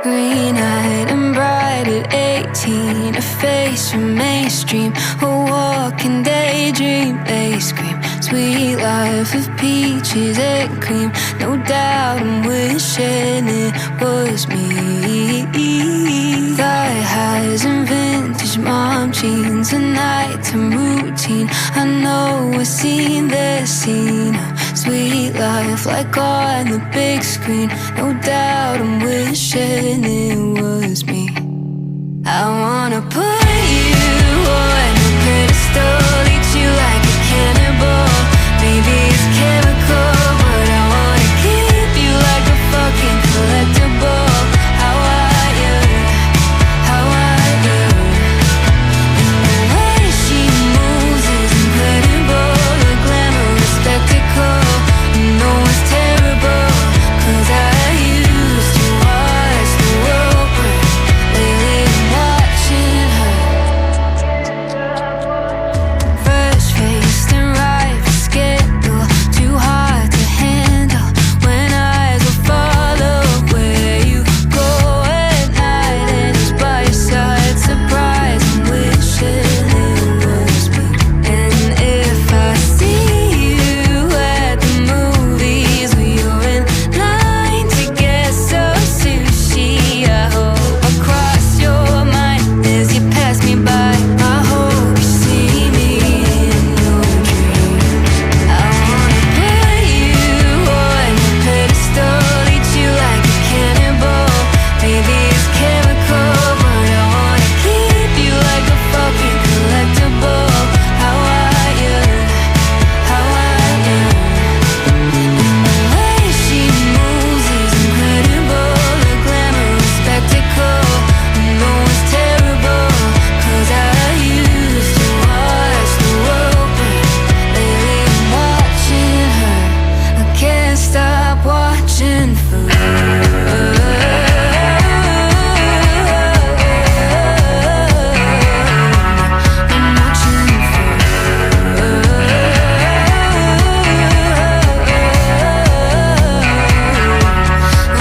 Green-eyed and bright at 18, a face from mainstream, a walking daydream. They scream, sweet life of peaches and cream. No doubt I'm wishing it was me. Thigh highs and vintage mom jeans, a nighttime routine. I know I've seen this scene. Sweet life like on the big screen. No doubt I'm wishing it was me. I wanna put you on a pedestal, eat you like a cannibal. Maybe it's chemical, but I wanna keep you like a fucking collectible. How are you? How are you? And the way she moves is incredible, a glamorous spectacle. No one's terrible, 'cause I used to watch the world burn. Lately I'm watching her. Fresh-faced and right for scandal, too hard to handle. When eyes will follow where you go at night, and it's by your side. Surprise, I'm wishing it was me. And if I see you at the movies, or you're in line to get some sushi, I hope I cross your mind as you pass me by. I hope you see me in your dreams. I wanna put you on a pedestal, eat you like a cannibal. Maybe it's chemical, but I wanna keep you like a fucking collectible. How are you? How are you? And the way she moves is incredible, a glamorous spectacle. No one's terrible, 'cause I used to watch the world burn. Lately I'm watching her, I can't stop watching for her. I'm watching for her.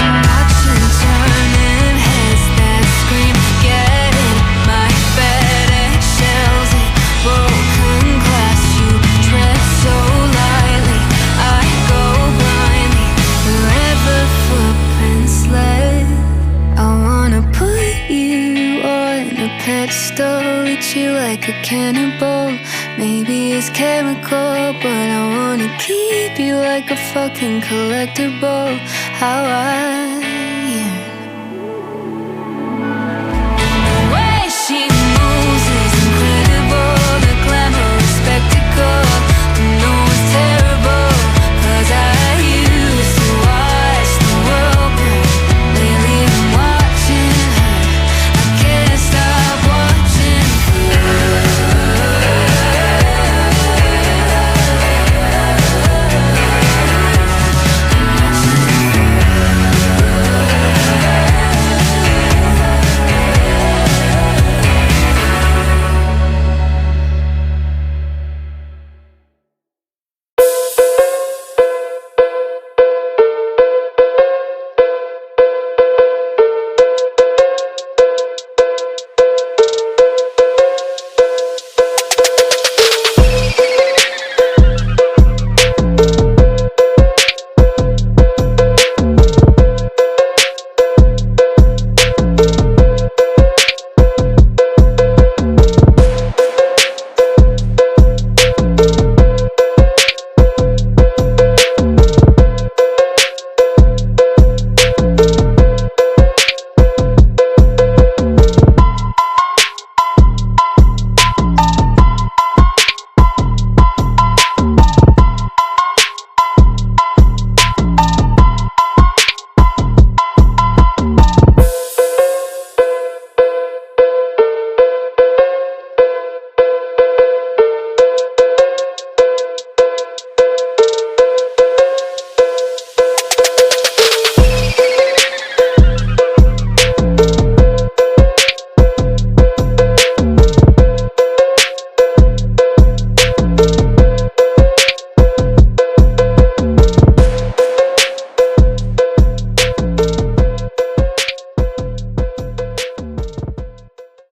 I'm watching turning heads that scream, getting my FedEx shells and broken glass. You tread so lightly, I go blindly wherever footprints led. I wanna put you on a pedestal, eat you like a cannibal. Maybe it's chemical, but I wanna keep you like a fucking collectible. How I